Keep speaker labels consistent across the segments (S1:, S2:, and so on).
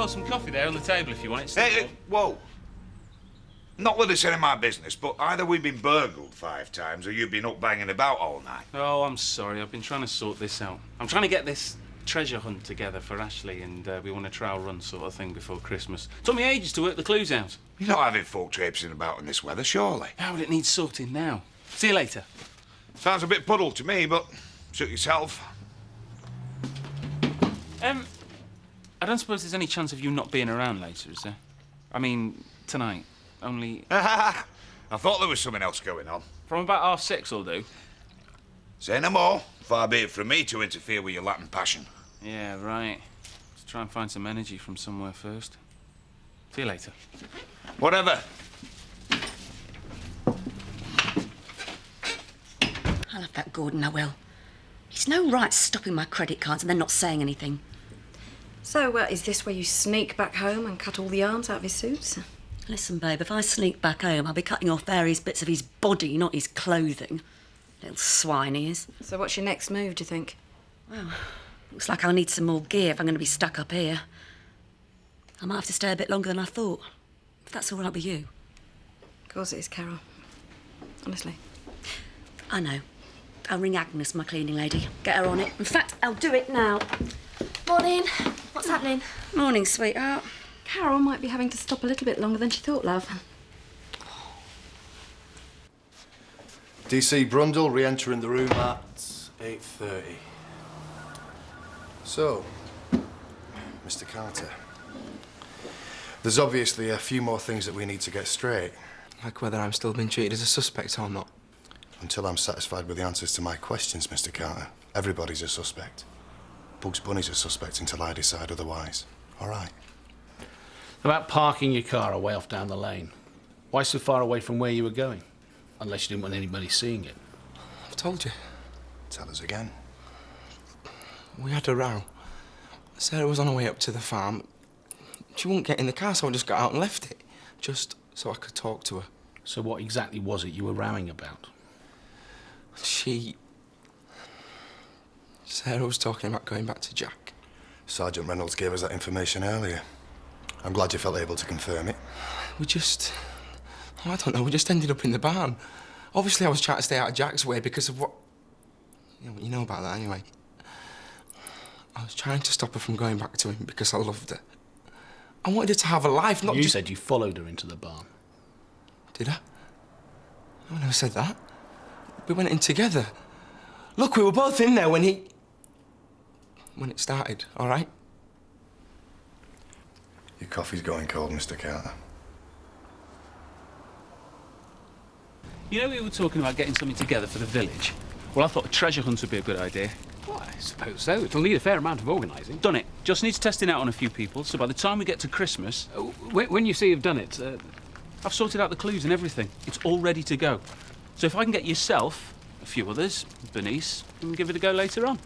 S1: well, some coffee there on the table if you want it.
S2: Hey, whoa. Not that it's any of my business, but either we've been burgled 5 times or you've been up banging about all night.
S1: Oh, I'm sorry. I've been trying to sort this out. I'm trying to get this treasure hunt together for Ashley, and we want a trial run sort of thing before Christmas. Took me ages to work the clues out.
S2: You're not having folk traipsing about in this weather, surely?
S1: How would it need sorting now? See you later.
S2: Sounds a bit puddled to me, but suit yourself.
S1: I don't suppose there's any chance of you not being around later, is there? I mean, tonight. Only...
S2: I thought there was something else going on.
S1: From about 6:30 will do.
S2: Say no more. Far be it from me to interfere with your Latin passion.
S1: Yeah, right. Let's try and find some energy from somewhere first. See you later.
S2: Whatever.
S3: I love that Gordon, I will. He's no right stopping my credit cards and then not saying anything.
S4: So, is this where you sneak back home and cut all the arms out of his suits?
S3: Listen, babe, if I sneak back home, I'll be cutting off various bits of his body, not his clothing. Little swine he is.
S4: So what's your next move, do you think?
S3: Well, looks like I'll need some more gear if I'm going to be stuck up here. I might have to stay a bit longer than I thought, if that's all right with you.
S4: Of course it is, Carol. Honestly.
S3: I know. I'll ring Agnes, my cleaning lady. Get her on it. In fact, I'll do it now.
S5: Morning. What's happening?
S3: Morning, sweetheart.
S4: Carol might be having to stop a little bit longer than she thought, love.
S6: DC Brundle re-entering the room at 8:30. So, Mr. Carter, there's obviously a few more things that we need to get straight.
S7: Like whether I'm still being treated as a suspect or not.
S6: Until I'm satisfied with the answers to my questions, Mr. Carter, everybody's a suspect. Bugs Bunny's a suspect until I decide otherwise. All right?
S8: About parking your car away off down the lane. Why so far away from where you were going? Unless you didn't want anybody seeing it.
S7: I've told you.
S6: Tell us again.
S7: We had a row. Sarah was on her way up to the farm. She wouldn't get in the car, so I just got out and left it. Just so I could talk to her.
S8: So what exactly was it you were rowing about?
S7: Sarah was talking about going back to Jack.
S6: Sergeant Reynolds gave us that information earlier. I'm glad you felt able to confirm it.
S7: We just... Oh, I don't know, we just ended up in the barn. Obviously, I was trying to stay out of Jack's way because of what... You know about that anyway. I was trying to stop her from going back to him because I loved her. I wanted her to have a life, not
S8: You said you followed her into the barn.
S7: Did I? No, I never said that. We went in together. Look, we were both in there when it started, all right?
S6: Your coffee's going cold, Mr. Carter.
S1: You know we were talking about getting something together for the village? Well, I thought a treasure hunt would be a good idea.
S8: Well, I suppose so. It'll need a fair amount of organising.
S1: Done it. Just needs testing out on a few people, so by the time we get to Christmas...
S8: When you say you've done it...
S1: I've sorted out the clues and everything. It's all ready to go. So if I can get yourself, a few others, Bernice, we can give it a go later on.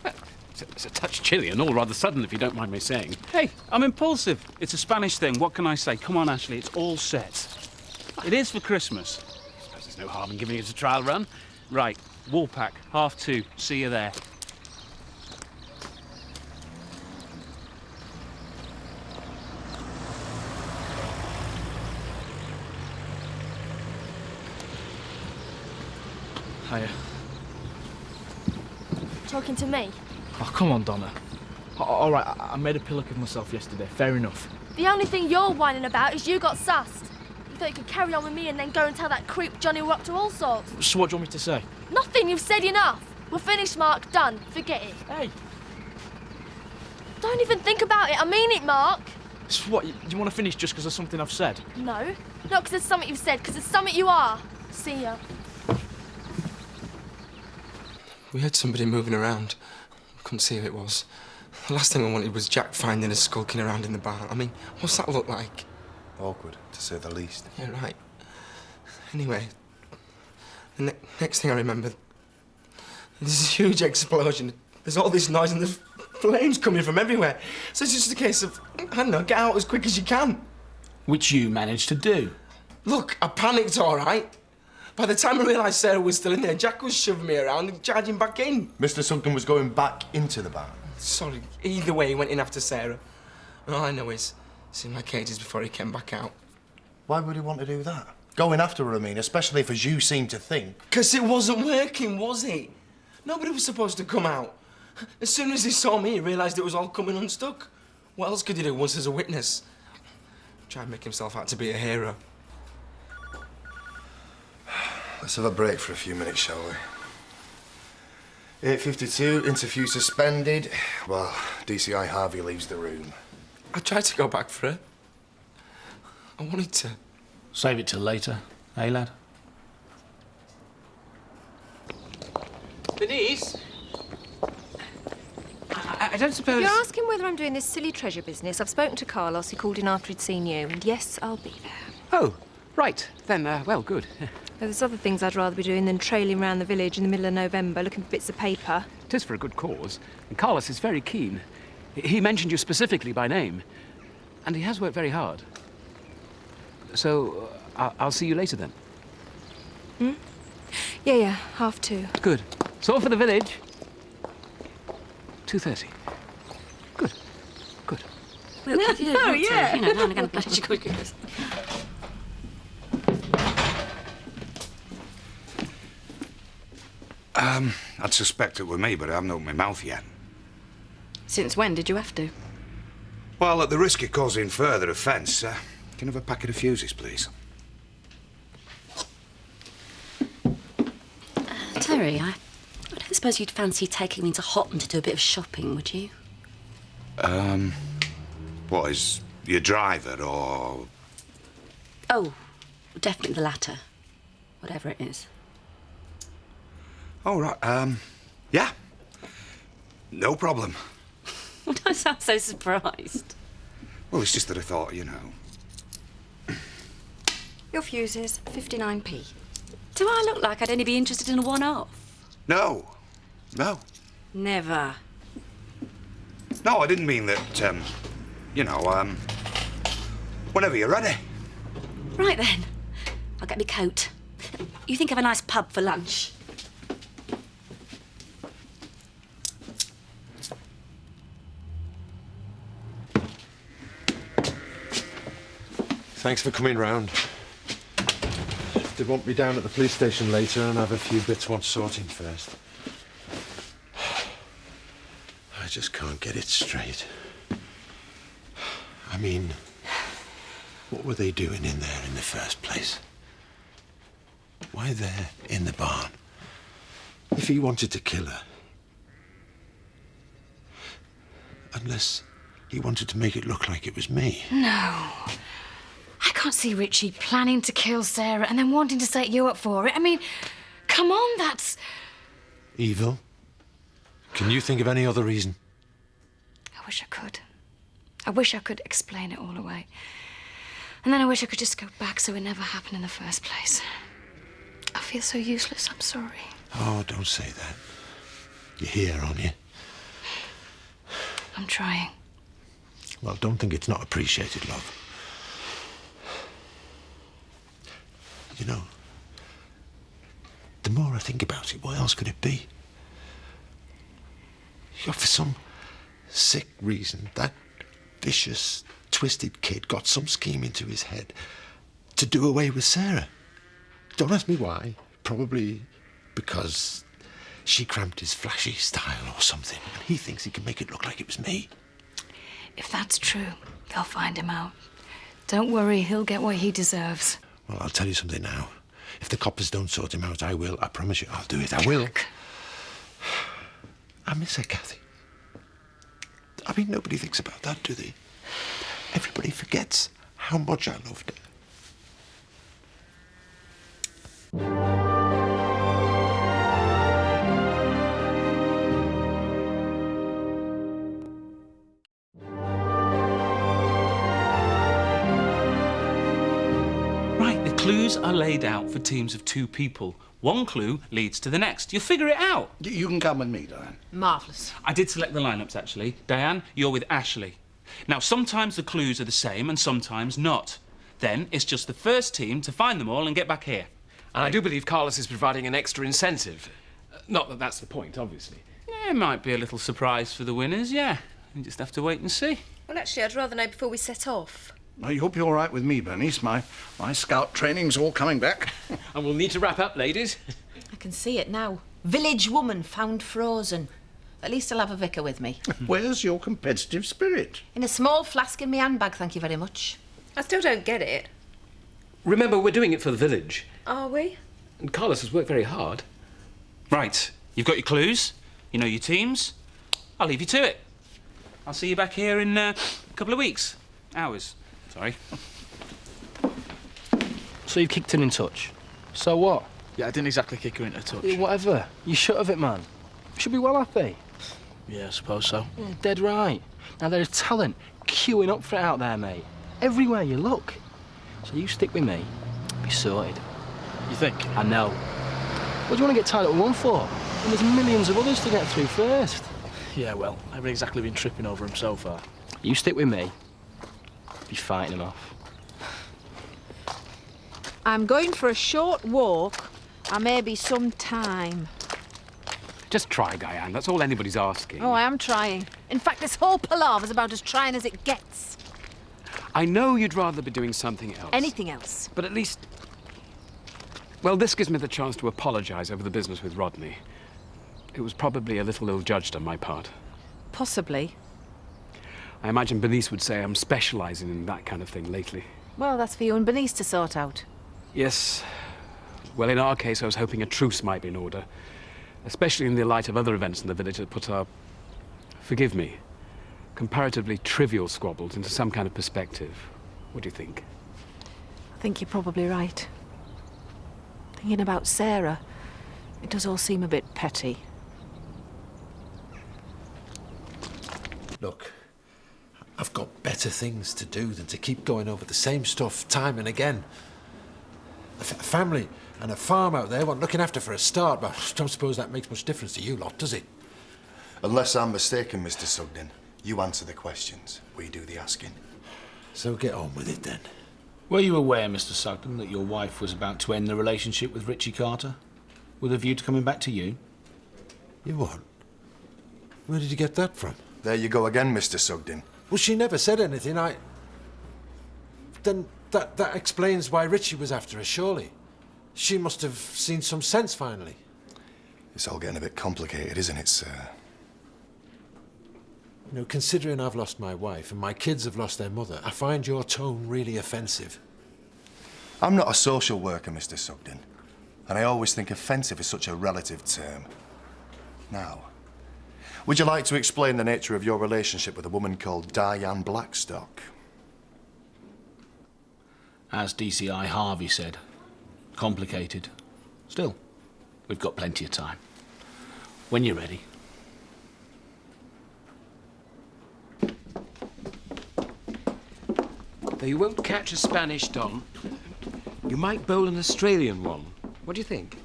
S8: Well, it's a touch chilly and all rather sudden, if you don't mind me saying.
S1: Hey, I'm impulsive. It's a Spanish thing. What can I say? Come on, Ashley, it's all set. It is for Christmas.
S8: I suppose there's no harm in giving it a trial run.
S1: Right, Woolpack, 2:30. See you there.
S9: Hiya.
S5: Talking to me?
S9: Oh, come on, Donna. All right, I made a pillock of myself yesterday. Fair enough.
S5: The only thing you're whining about is you got sussed. You thought you could carry on with me and then go and tell that creep Johnny we're up to all sorts.
S9: So what do you want me to say?
S5: Nothing, you've said enough. We're finished, Mark. Done. Forget it.
S9: Hey.
S5: Don't even think about it. I mean it, Mark.
S9: So what, you want to finish just because of something I've said?
S5: No. Not because it's something you've said, because it's something you are. See ya.
S7: We heard somebody moving around. Couldn't see who it was. The last thing I wanted was Jack finding us skulking around in the barn. I mean, what's that look like?
S6: Awkward, to say the least.
S7: Yeah, right. Anyway, the next thing I remember, there's this huge explosion. There's all this noise and there's flames coming from everywhere. So it's just a case of, I don't know, get out as quick as you can.
S8: Which you managed to do.
S7: Look, I panicked, all right. By the time I realised Sarah was still in there, Jack was shoving me around and charging back in.
S6: Mr. Sugden was going back into the barn.
S7: Sorry, either way, he went in after Sarah. All I know is it's in my cages before he came back out.
S6: Why would he want to do that? Going after her, I mean, especially if, as you seem to think...
S7: Because it wasn't working, was it? Nobody was supposed to come out. As soon as he saw me, he realised it was all coming unstuck. What else could he do once there's a witness? Try and make himself out to be a hero.
S6: Let's have a break for a few minutes, shall we? 8:52, interview suspended. Well, DCI Harvey leaves the room.
S7: I tried to go back for her. I wanted to.
S8: Save it till later, eh, lad?
S10: Denise? I don't suppose...
S11: If you're asking whether I'm doing this silly treasure business, I've spoken to Carlos. He called in after he'd seen you, and yes, I'll be there.
S10: Oh, right. Then, well, good.
S11: There's other things I'd rather be doing than trailing around the village in the middle of November looking for bits of paper.
S10: It is for a good cause, and Carlos is very keen. He mentioned you specifically by name, and he has worked very hard. So, I'll see you later then.
S11: Hmm? Yeah, 2:30.
S10: Good. So off for the village. 2:30. Good.
S3: Well, if you don't want to, you know, now and again, pleasure cookers.
S2: I'd suspect it were me, but I haven't opened my mouth yet.
S4: Since when did you have to?
S2: Well, at the risk of causing further offence, can I have a packet of fuses, please?
S3: Terry, I don't suppose you'd fancy taking me to Houghton to do a bit of shopping, would you?
S2: What, is your driver, or...?
S3: Oh, definitely the latter. Whatever it is.
S2: Oh, right, yeah. No problem.
S3: Don't sound so surprised.
S2: Well, it's just that I thought, you know...
S4: Your fuses, 59p.
S3: Do I look like I'd only be interested in a one-off?
S2: No.
S4: Never.
S2: No, I didn't mean that, you know, whenever you're ready.
S3: Right then. I'll get me coat. You think of a nice pub for lunch?
S12: Thanks for coming round. They want me down at the police station later and have a few bits want sorting first. I just can't get it straight. I mean, what were they doing in there in the first place? Why there in the barn? If he wanted to kill her. Unless he wanted to make it look like it was me.
S13: No. I can't see Richie planning to kill Sarah and then wanting to set you up for it. I mean, come on, that's...
S12: Evil? Can you think of any other reason?
S13: I wish I could. I wish I could explain it all away. And then I wish I could just go back so it never happened in the first place. I feel so useless, I'm sorry.
S12: Oh, don't say that. You're here, aren't you?
S13: I'm trying.
S12: Well, don't think it's not appreciated, love. You know, the more I think about it, what else could it be? You know, for some sick reason, that vicious, twisted kid got some scheme into his head to do away with Sarah. Don't ask me why. Probably because she cramped his flashy style or something, and he thinks he can make it look like it was me.
S13: If that's true, they'll find him out. Don't worry, he'll get what he deserves.
S12: Well, I'll tell you something now. If the coppers don't sort him out, I will. I promise you, I'll do it. I will. I miss her, Kathy. I mean, nobody thinks about that, do they? Everybody forgets how much I loved her.
S1: Clues are laid out for teams of 2 people. One clue leads to the next. You'll figure it out.
S14: You can come with me, Diane.
S5: Marvellous.
S1: I did select the lineups, actually. Diane, you're with Ashley. Now, sometimes the clues are the same and sometimes not. Then it's just the first team to find them all and get back here.
S10: And I do believe Carlos is providing an extra incentive. Not that that's the point, obviously.
S1: Yeah, it might be a little surprise for the winners, yeah. You just have to wait and see.
S11: Well, actually, I'd rather know before we set off.
S14: I hope you're all right with me, Bernice. My scout training's all coming back.
S10: And we'll need to wrap up, ladies.
S15: I can see it now. Village woman found frozen. At least I'll have a vicar with me.
S14: Where's your competitive spirit?
S15: In a small flask in my handbag, thank you very much.
S11: I still don't get it.
S10: Remember, we're doing it for the village.
S11: Are we?
S10: And Carlos has worked very hard.
S1: Right, you've got your clues, you know your teams. I'll leave you to it. I'll see you back here in a couple of weeks. Hours, sorry.
S9: So you kicked her in touch? So what? Yeah, I didn't exactly kick her into touch. Yeah, whatever. You shut of it, man. You should be well happy. Yeah, I suppose so. Yeah, dead right. Now, there's talent queuing up for it out there, mate. Everywhere you look. So you stick with me, be sorted. You think? I know. What do you want to get tied up with one for? And there's millions of others to get through first. Yeah, well, I haven't exactly been tripping over him so far. You stick with me, be fighting him off.
S16: I'm going for a short walk. I may be some time.
S10: Just try, Diane. That's all anybody's asking.
S16: Oh, I am trying. In fact, this whole palaver's about as trying as it gets.
S10: I know you'd rather be doing something else.
S16: Anything else.
S10: But at least... Well, this gives me the chance to apologise over the business with Rodney. It was probably a little ill-judged on my part.
S16: Possibly.
S10: I imagine Bernice would say I'm specialising in that kind of thing lately.
S16: Well, that's for you and Bernice to sort out.
S10: Yes. Well, in our case, I was hoping a truce might be in order. Especially in the light of other events in the village that put our... Forgive me. Comparatively trivial squabbles into some kind of perspective. What do you think?
S16: I think you're probably right. Thinking about Sarah, it does all seem a bit petty.
S12: Look, I've got better things to do than to keep going over the same stuff time and again. A family and a farm out there want looking after for a start, but I don't suppose that makes much difference to you lot, does it?
S6: Unless I'm mistaken, Mr. Sugden, you answer the questions, we do the asking.
S12: So get on with it then.
S8: Were you aware, Mr. Sugden, that your wife was about to end the relationship with Richie Carter? With a view to coming back to you?
S12: You what? Where did you get that from?
S6: There you go again, Mr. Sugden.
S12: Well, she never said anything. Then that explains why Richie was after her, surely. She must have seen some sense finally.
S6: It's all getting a bit complicated, isn't it, sir?
S12: You know, considering I've lost my wife and my kids have lost their mother, I find your tone really offensive.
S6: I'm not a social worker, Mr. Sugden, and I always think offensive is such a relative term. Now, would you like to explain the nature of your relationship with a woman called Diane Blackstock?
S8: As DCI Harvey said, complicated. Still, we've got plenty of time. When you're ready.
S10: Though you won't catch a Spanish Don, you might bowl an Australian one. What do you think?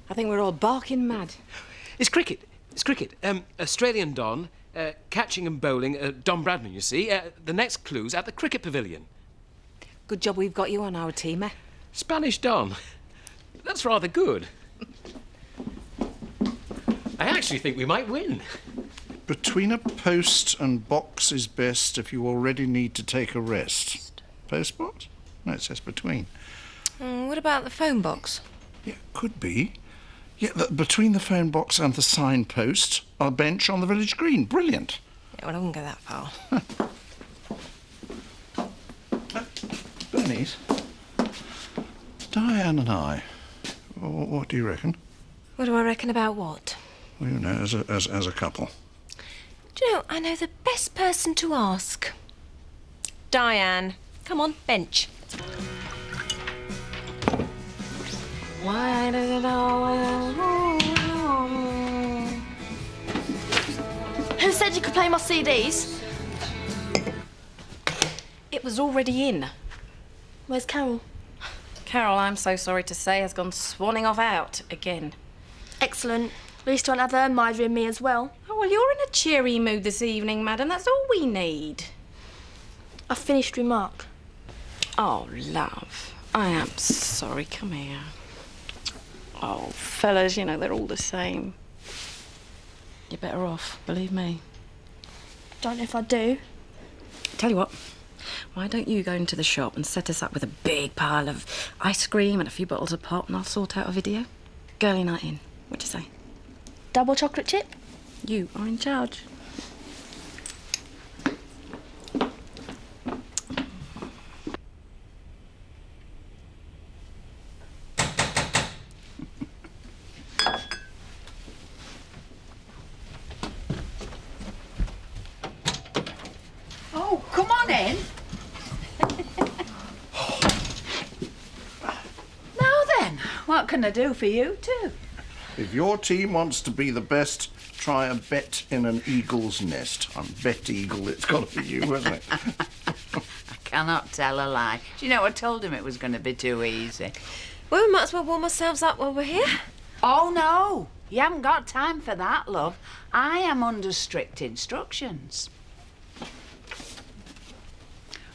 S16: I think we're all barking mad.
S10: It's cricket. It's cricket. Australian Don, catching and bowling, Don Bradman, you see. The next clue's at the cricket pavilion.
S16: Good job we've got you on our team, eh?
S10: Spanish Don. That's rather good. I actually think we might win.
S14: Between a post and box is best if you already need to take a rest. Post box? No, it says between.
S11: What about the phone box?
S14: Yeah, could be. Yeah, between the phone box and the signpost, a bench on the village green. Brilliant.
S11: Yeah, well, I wouldn't go that far.
S14: Bernice, Diane and I, what do you reckon?
S11: What do I reckon about what?
S14: Well, you know, as a couple.
S11: Do you know, I know the best person to ask. Diane. Come on, bench.
S16: Why does it always...
S5: Who said you could play my CDs?
S4: It was already in.
S5: Where's Carol?
S4: Carol, I'm so sorry to say, has gone swanning off out again.
S5: Excellent. At least don't have her admiring me as well.
S4: Oh, well, you're in a cheery mood this evening, madam. That's all we need.
S5: I finished remark.
S4: Oh, love. I am sorry. Come here. Oh, fellas, you know, they're all the same. You're better off, believe me.
S5: Don't know if I do.
S4: Tell you what, why don't you go into the shop and set us up with a big pile of ice cream and a few bottles of pop, and I'll sort out a video? Girly night in. What do you say?
S5: Double chocolate chip?
S4: You are in charge.
S15: Oh, come on in. Now then, what can I do for you two?
S14: If your team wants to be the best, try a bet in an eagle's nest. I'm Bet Eagle, it's got to be you, hasn't it?
S15: I cannot tell a lie. Do you know, I told him it was going to be too easy.
S11: Well, we might as well warm ourselves up while we're here.
S15: Oh, no. You haven't got time for that, love. I am under strict instructions.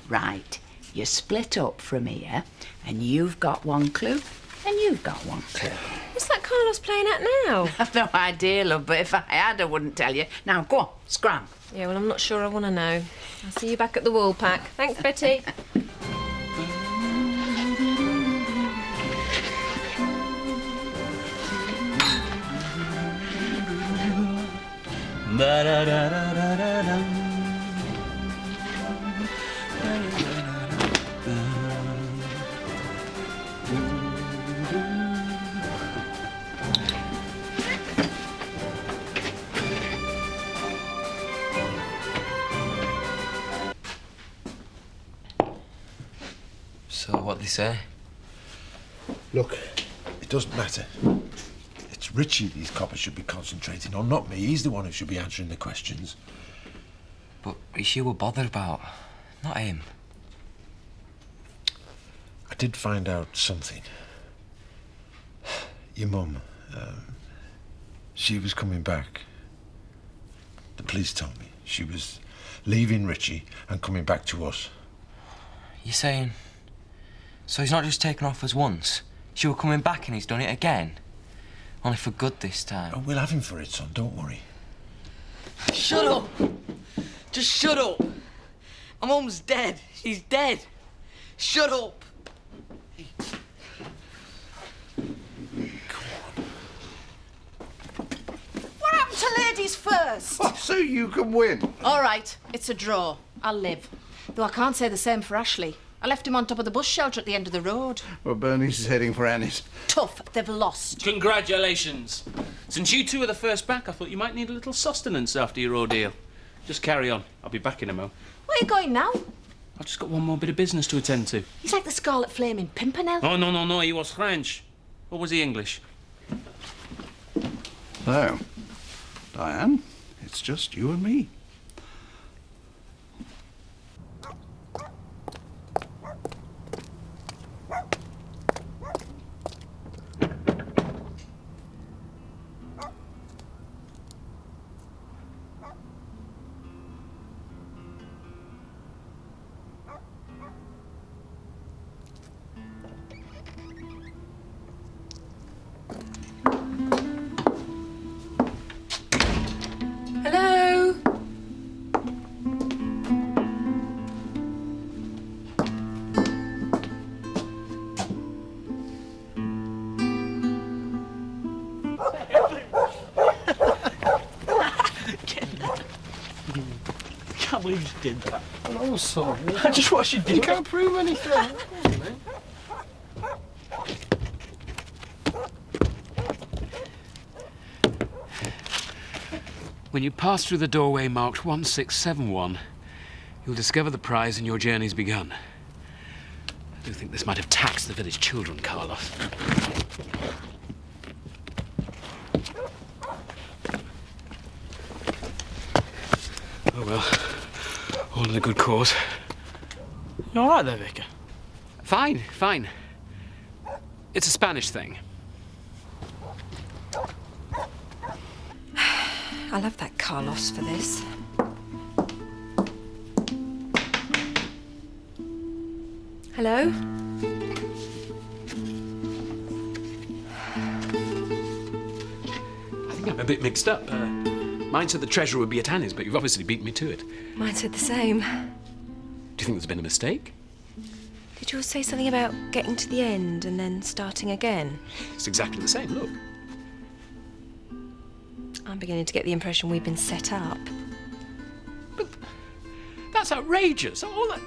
S15: Right, you split up from here, and you've got one clue, and you've got one clue.
S11: What's that Carlos playing at now?
S15: I've no idea, love, but if I had, I wouldn't tell you. Now, go on, scram.
S11: Yeah, well, I'm not sure I want to know. I'll see you back at the wall pack. Thanks, Betty.
S7: So, what'd they say?
S12: Look, it doesn't matter. It's Richie these coppers should be concentrating on, not me. He's the one who should be answering the questions.
S7: But it's you we're bothered about, not him.
S12: I did find out something. Your mum, she was coming back. The police told me. She was leaving Richie and coming back to us.
S7: You're saying... So he's not just taken off us once? She were coming back and he's done it again? Only for good this time.
S12: Oh, we'll have him for it, son, don't worry.
S17: Shut up! Just shut up! My mum's dead. She's dead. Shut up!
S15: What happened to ladies first?
S14: Oh, so you can win.
S15: All right, it's a draw. I'll live. Though I can't say the same for Ashley. I left him on top of the bus shelter at the end of the road.
S14: Well, Bernice is heading for Annie's.
S15: Tough, they've lost.
S1: Congratulations. Since you two are the first back, I thought you might need a little sustenance after your ordeal. Just carry on. I'll be back in a mo.
S15: Where are you going now?
S1: I've just got one more bit of business to attend to.
S15: He's like the Scarlet Flame in Pimpernel.
S1: Oh, no, he was French. Or was he English?
S14: So, Diane, it's just you and me.
S11: Hello?
S8: I can't believe you did that.
S9: No, son.
S8: I just watched you do
S9: You
S8: it.
S9: can't prove anything.
S10: When you pass through the doorway marked 1671, you'll discover the prize and your journey's begun. I do think this might have taxed the village children, Carlos. Oh well, all in a good cause.
S9: You all right there, Vicar?
S10: Fine, fine. It's a Spanish thing.
S4: I love that Carlos for this.
S11: Hello?
S10: I think I'm a bit mixed up. Mine said the treasure would be at Annie's, but you've obviously beat me to it.
S11: Mine said the same.
S10: Do you think there's been a mistake?
S11: Did yours say something about getting to the end and then starting again?
S10: It's exactly the same, look.
S11: I'm beginning to get the impression we've been set up.
S10: That's outrageous. All that...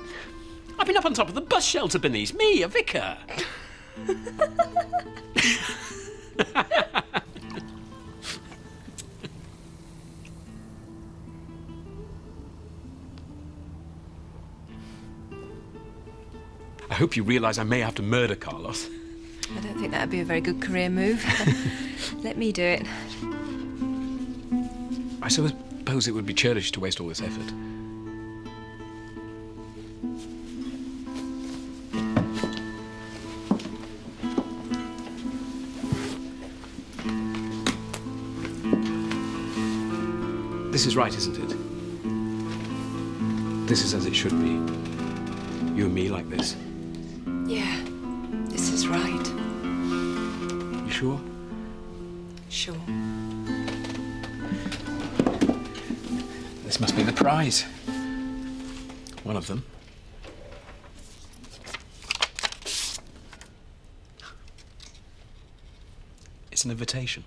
S10: I've been up on top of the bus shelter beneath me, a vicar. I hope you realise I may have to murder Carlos.
S11: I don't think that would be a very good career move. Let me do it.
S10: I suppose it would be churlish to waste all this effort. This is right, isn't it? This is as it should be. You and me like this.
S11: Yeah, this is right.
S10: You sure?
S11: Sure.
S10: This must be the prize. One of them. It's an invitation.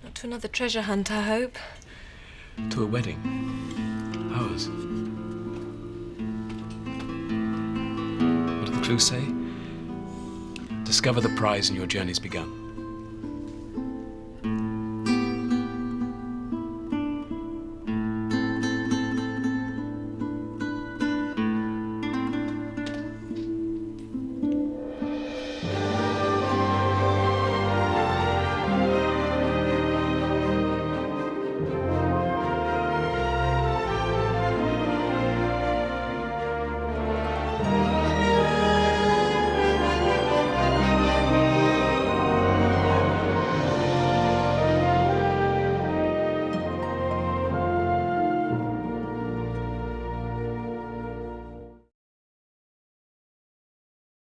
S11: Not to another treasure hunt, I hope.
S10: To a wedding. Ours. What do the clues say? Discover the prize and your journey's begun.